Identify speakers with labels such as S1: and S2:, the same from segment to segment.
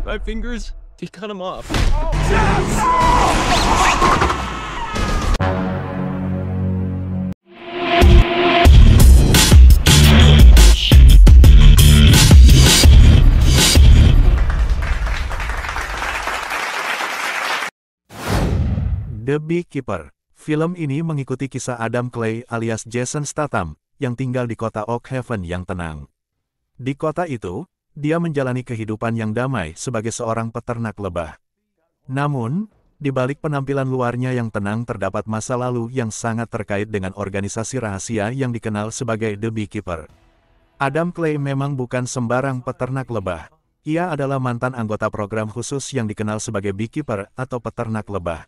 S1: My fingers, they cut him off.
S2: The Beekeeper. Film ini mengikuti kisah Adam Clay alias Jason Statham, yang tinggal di kota Oak Haven yang tenang. Di kota itu, dia menjalani kehidupan yang damai sebagai seorang peternak lebah. Namun, di balik penampilan luarnya yang tenang terdapat masa lalu yang sangat terkait dengan organisasi rahasia yang dikenal sebagai The Beekeeper. Adam Clay memang bukan sembarang peternak lebah. Ia adalah mantan anggota program khusus yang dikenal sebagai Beekeeper atau peternak lebah.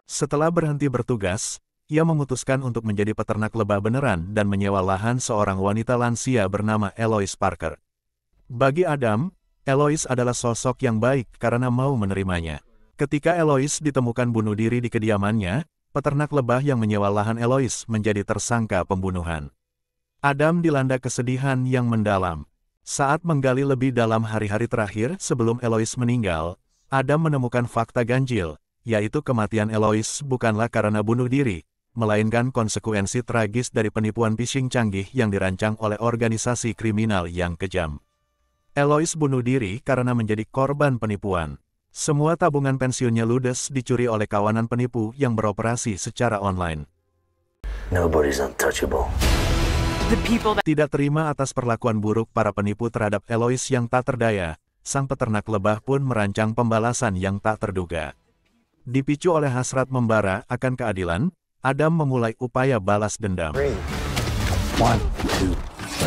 S2: Setelah berhenti bertugas, ia memutuskan untuk menjadi peternak lebah beneran dan menyewa lahan seorang wanita lansia bernama Eloise Parker. Bagi Adam, Eloise adalah sosok yang baik karena mau menerimanya. Ketika Eloise ditemukan bunuh diri di kediamannya, peternak lebah yang menyewa lahan Eloise menjadi tersangka pembunuhan. Adam dilanda kesedihan yang mendalam. Saat menggali lebih dalam hari-hari terakhir sebelum Eloise meninggal, Adam menemukan fakta ganjil, yaitu kematian Eloise bukanlah karena bunuh diri, melainkan konsekuensi tragis dari penipuan phishing canggih yang dirancang oleh organisasi kriminal yang kejam. Eloise bunuh diri karena menjadi korban penipuan. Semua tabungan pensiunnya ludes dicuri oleh kawanan penipu yang beroperasi secara online.
S3: Nobody's untouchable.
S2: Tidak terima atas perlakuan buruk para penipu terhadap Eloise yang tak terdaya, sang peternak lebah pun merancang pembalasan yang tak terduga. Dipicu oleh hasrat membara akan keadilan, Adam memulai upaya balas dendam.
S3: 1, 2,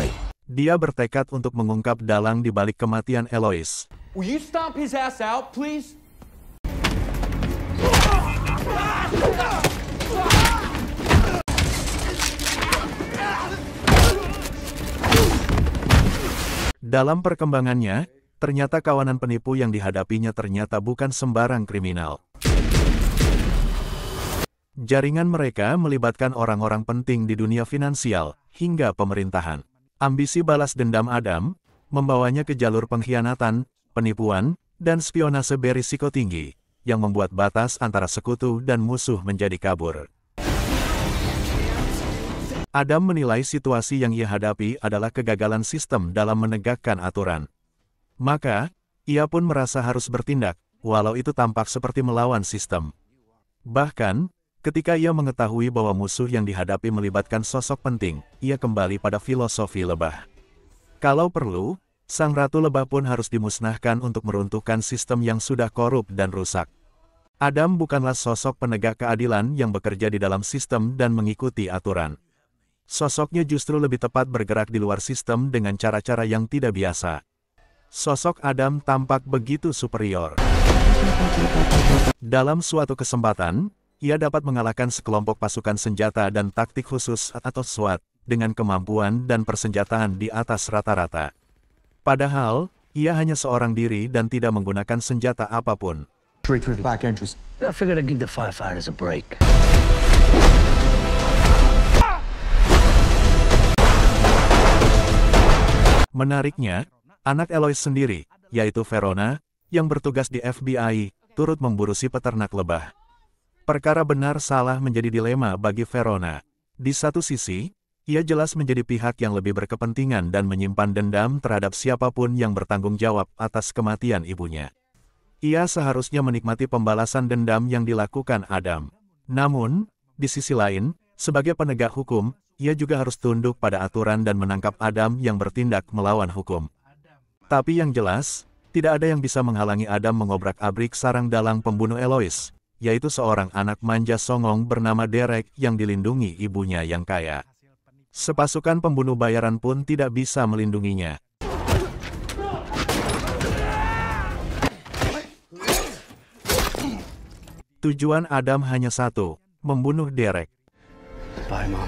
S3: 3.
S2: Dia bertekad untuk mengungkap dalang di balik kematian Eloise.
S4: Will you stomp his ass out, please?
S2: Dalam perkembangannya, ternyata kawanan penipu yang dihadapinya ternyata bukan sembarang kriminal. Jaringan mereka melibatkan orang-orang penting di dunia finansial, hingga pemerintahan. Ambisi balas dendam Adam, membawanya ke jalur pengkhianatan, penipuan, dan spionase berisiko tinggi, yang membuat batas antara sekutu dan musuh menjadi kabur. Adam menilai situasi yang ia hadapi adalah kegagalan sistem dalam menegakkan aturan. Maka, ia pun merasa harus bertindak, walau itu tampak seperti melawan sistem. Bahkan, ketika ia mengetahui bahwa musuh yang dihadapi melibatkan sosok penting, ia kembali pada filosofi lebah. Kalau perlu, sang ratu lebah pun harus dimusnahkan untuk meruntuhkan sistem yang sudah korup dan rusak. Adam bukanlah sosok penegak keadilan yang bekerja di dalam sistem dan mengikuti aturan. Sosoknya justru lebih tepat bergerak di luar sistem dengan cara-cara yang tidak biasa. Sosok Adam tampak begitu superior. Dalam suatu kesempatan, ia dapat mengalahkan sekelompok pasukan senjata dan taktik khusus atau SWAT, dengan kemampuan dan persenjataan di atas rata-rata. Padahal, ia hanya seorang diri dan tidak menggunakan senjata apapun.
S3: Straight through the back entrance. I figured I'd give the firefighters a break.
S2: Menariknya, anak Eloise sendiri, yaitu Verona, yang bertugas di FBI, turut memburu si peternak lebah. Perkara benar salah menjadi dilema bagi Verona. Di satu sisi, ia jelas menjadi pihak yang lebih berkepentingan dan menyimpan dendam terhadap siapapun yang bertanggung jawab atas kematian ibunya. Ia seharusnya menikmati pembalasan dendam yang dilakukan Adam. Namun, di sisi lain, sebagai penegak hukum, ia juga harus tunduk pada aturan dan menangkap Adam yang bertindak melawan hukum. Tapi yang jelas, tidak ada yang bisa menghalangi Adam mengobrak-abrik sarang dalang pembunuh Eloise, yaitu seorang anak manja songong bernama Derek yang dilindungi ibunya yang kaya. Sepasukan pembunuh bayaran pun tidak bisa melindunginya. Tujuan Adam hanya satu, membunuh Derek.
S3: Bye, Mom.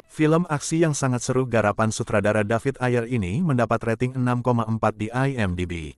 S2: Film aksi yang sangat seru garapan sutradara David Ayer ini mendapat rating 6,4 di IMDb.